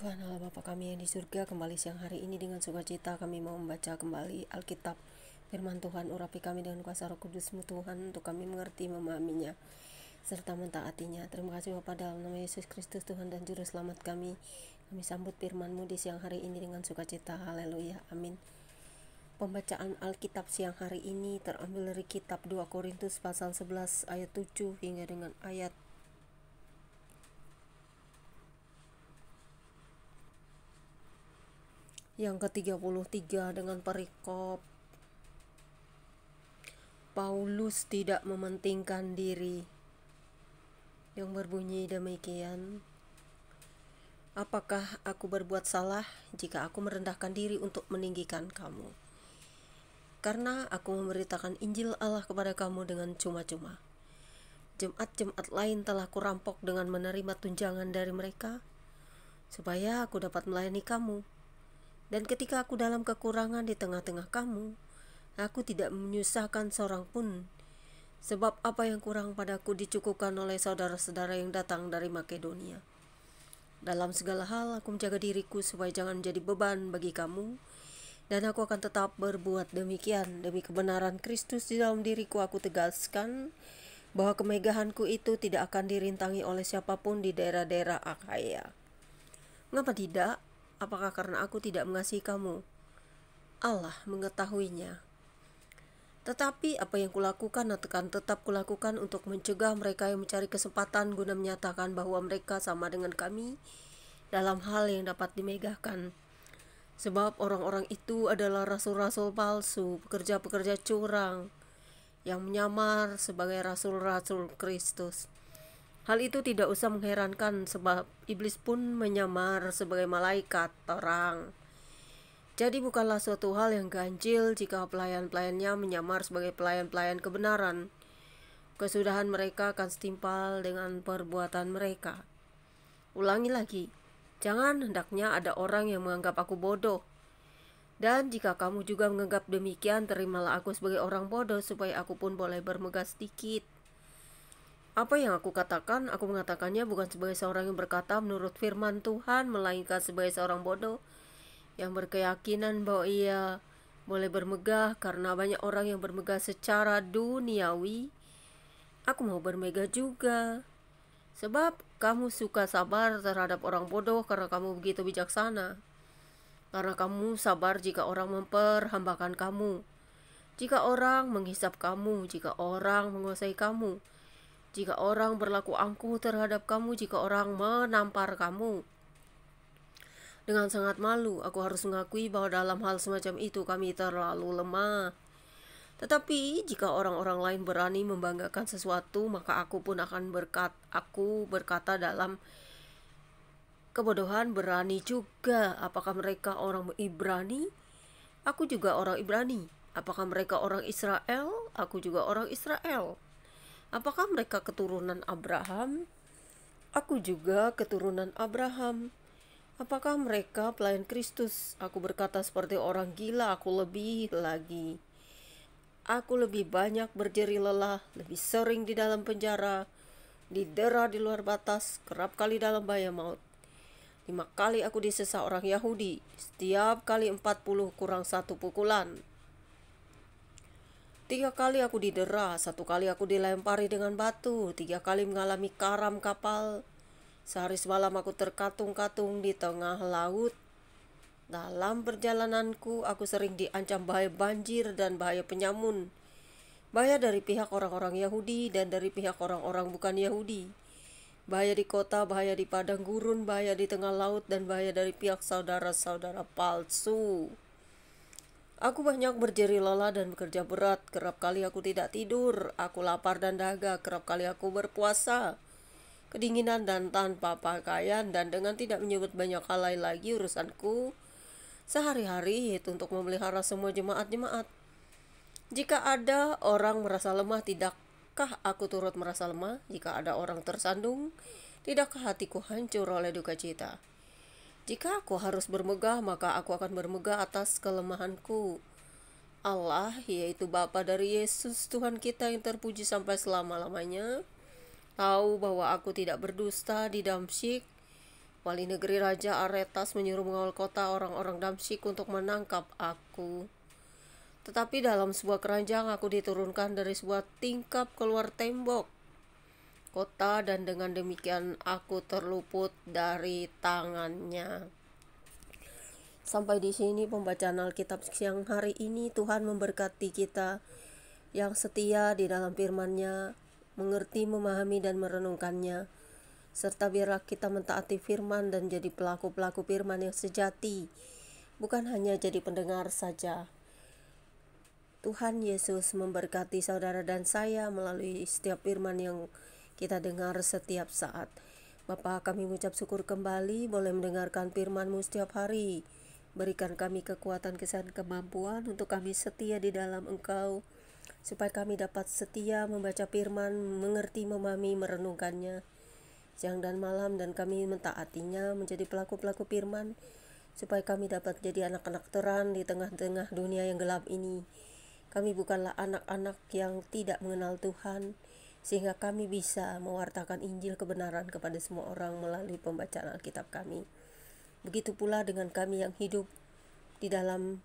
Tuhan Allah Bapa kami yang di surga, kembali siang hari ini dengan sukacita kami mau membaca kembali Alkitab. Firman Tuhan, urapi kami dengan kuasa Roh Kudus-Mu Tuhan, untuk kami mengerti, memahaminya, serta mentaatinya. Terima kasih Bapa, dalam nama Yesus Kristus Tuhan dan Juru Selamat kami. Kami sambut firman-Mu di siang hari ini dengan sukacita. Haleluya, amin. Pembacaan Alkitab siang hari ini terambil dari kitab 2 Korintus pasal 11 ayat 7 hingga dengan ayat yang ke-33 dengan perikop Paulus tidak mementingkan diri, yang berbunyi demikian: apakah aku berbuat salah jika aku merendahkan diri untuk meninggikan kamu? Karena aku memberitakan Injil Allah kepada kamu dengan cuma-cuma. Jemaat-jemaat lain telah kurampok dengan menerima tunjangan dari mereka, supaya aku dapat melayani kamu. Dan ketika aku dalam kekurangan di tengah-tengah kamu, aku tidak menyusahkan seorang pun, sebab apa yang kurang padaku dicukupkan oleh saudara-saudara yang datang dari Makedonia. Dalam segala hal aku menjaga diriku supaya jangan menjadi beban bagi kamu, dan aku akan tetap berbuat demikian. Demi kebenaran Kristus di dalam diriku, aku tegaskan bahwa kemegahanku itu tidak akan dirintangi oleh siapapun di daerah-daerah Akhaya. Mengapa tidak? Apakah karena aku tidak mengasihi kamu? Allah mengetahuinya. Tetapi apa yang kulakukan akan tetap kulakukan untuk mencegah mereka yang mencari kesempatan guna menyatakan bahwa mereka sama dengan kami dalam hal yang dapat dimegahkan. Sebab orang-orang itu adalah rasul-rasul palsu, pekerja-pekerja curang, yang menyamar sebagai rasul-rasul Kristus. Hal itu tidak usah mengherankan, sebab iblis pun menyamar sebagai malaikat terang. Jadi bukanlah suatu hal yang ganjil jika pelayan-pelayannya menyamar sebagai pelayan-pelayan kebenaran. Kesudahan mereka akan setimpal dengan perbuatan mereka. Ulangi lagi, jangan hendaknya ada orang yang menganggap aku bodoh. Dan jika kamu juga menganggap demikian, terimalah aku sebagai orang bodoh, supaya aku pun boleh bermegah sedikit. Apa yang aku katakan, aku mengatakannya bukan sebagai seorang yang berkata menurut firman Tuhan, melainkan sebagai seorang bodoh yang berkeyakinan bahwa ia boleh bermegah karena banyak orang yang bermegah secara duniawi. Aku mau bermegah juga, sebab kamu suka sabar terhadap orang bodoh karena kamu begitu bijaksana. Karena kamu sabar jika orang memperhambakan kamu, jika orang menghisap kamu, jika orang menguasai kamu, jika orang berlaku angkuh terhadap kamu, jika orang menampar kamu. Dengan sangat malu, aku harus mengakui bahwa dalam hal semacam itu kami terlalu lemah. Tetapi jika orang-orang lain berani membanggakan sesuatu, maka aku pun akan berkata dalam kebodohan berani juga. Apakah mereka orang Ibrani? Aku juga orang Ibrani. Apakah mereka orang Israel? Aku juga orang Israel. Apakah mereka keturunan Abraham? Aku juga keturunan Abraham. Apakah mereka pelayan Kristus? Aku berkata seperti orang gila, aku lebih lagi. Aku lebih banyak berjeri lelah, lebih sering di dalam penjara, didera di luar batas, kerap kali dalam bahaya maut. 5 kali aku disesa orang Yahudi, setiap kali 40 kurang 1 pukulan. 3 kali aku didera, 1 kali aku dilempari dengan batu, 3 kali mengalami karam kapal. Sehari semalam aku terkatung-katung di tengah laut. Dalam perjalananku aku sering diancam bahaya banjir dan bahaya penyamun. Bahaya dari pihak orang-orang Yahudi dan dari pihak orang-orang bukan Yahudi. Bahaya di kota, bahaya di padang gurun, bahaya di tengah laut, dan bahaya dari pihak saudara-saudara palsu. Aku banyak berjeri lelah dan bekerja berat, kerap kali aku tidak tidur, aku lapar dan dahaga, kerap kali aku berpuasa, kedinginan dan tanpa pakaian, dan dengan tidak menyebut banyak hal lain lagi urusanku sehari-hari, yaitu untuk memelihara semua jemaat-jemaat. Jika ada orang merasa lemah, tidakkah aku turut merasa lemah? Jika ada orang tersandung, tidakkah hatiku hancur oleh duka cita? Jika aku harus bermegah, maka aku akan bermegah atas kelemahanku. Allah, yaitu Bapa dari Yesus Tuhan kita yang terpuji sampai selama-lamanya, tahu bahwa aku tidak berdusta di Damsyik, Wali negeri Raja Aretas menyuruh mengawal kota orang-orang Damsyik untuk menangkap aku. Tetapi dalam sebuah keranjang aku diturunkan dari sebuah tingkap keluar tembok kota, dan dengan demikian aku terluput dari tangannya. Sampai di sini pembacaan Alkitab siang hari ini. Tuhan memberkati kita yang setia di dalam firman-Nya, mengerti, memahami, dan merenungkannya. Serta biarlah kita mentaati firman dan jadi pelaku-pelaku firman yang sejati, bukan hanya jadi pendengar saja. Tuhan Yesus memberkati saudara dan saya melalui setiap firman yang kita dengar setiap saat. Bapa, kami mengucap syukur kembali boleh mendengarkan firman-Mu setiap hari. Berikan kami kekuatan, kesehatan, kemampuan untuk kami setia di dalam Engkau, supaya kami dapat setia membaca firman, mengerti, memahami, merenungkannya siang dan malam, dan kami mentaatinya menjadi pelaku-pelaku firman, supaya kami dapat jadi anak-anak terang di tengah-tengah dunia yang gelap ini. Kami bukanlah anak-anak yang tidak mengenal Tuhan, sehingga kami bisa mewartakan Injil kebenaran kepada semua orang melalui pembacaan Alkitab kami. Begitu pula dengan kami yang hidup di dalam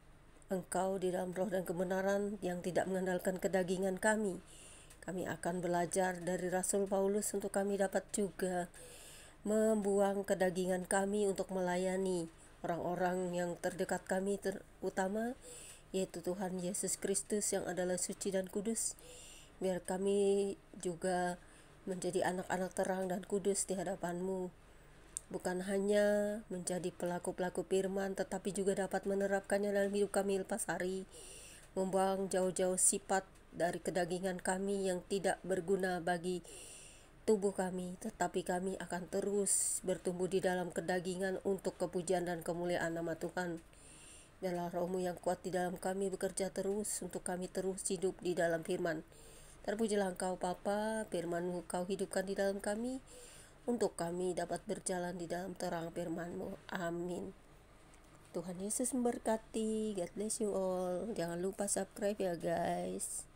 Engkau, di dalam roh dan kebenaran, yang tidak mengandalkan kedagingan kami. Kami akan belajar dari Rasul Paulus untuk kami dapat juga membuang kedagingan kami untuk melayani orang-orang yang terdekat kami, terutama yaitu Tuhan Yesus Kristus yang adalah suci dan kudus. Biar kami juga menjadi anak-anak terang dan kudus di hadapan-Mu, bukan hanya menjadi pelaku-pelaku firman, tetapi juga dapat menerapkannya dalam hidup kami lepas hari, membuang jauh-jauh sifat dari kedagingan kami yang tidak berguna bagi tubuh kami, tetapi kami akan terus bertumbuh di dalam kedagingan untuk kepujian dan kemuliaan nama Tuhan. Biarlah Roh-Mu yang kuat di dalam kami bekerja terus untuk kami terus hidup di dalam firman. Terpujilah Engkau Bapa, firman-Mu Kau hidupkan di dalam kami, untuk kami dapat berjalan di dalam terang firman-Mu. Amin. Tuhan Yesus memberkati. God bless you all. Jangan lupa subscribe ya guys.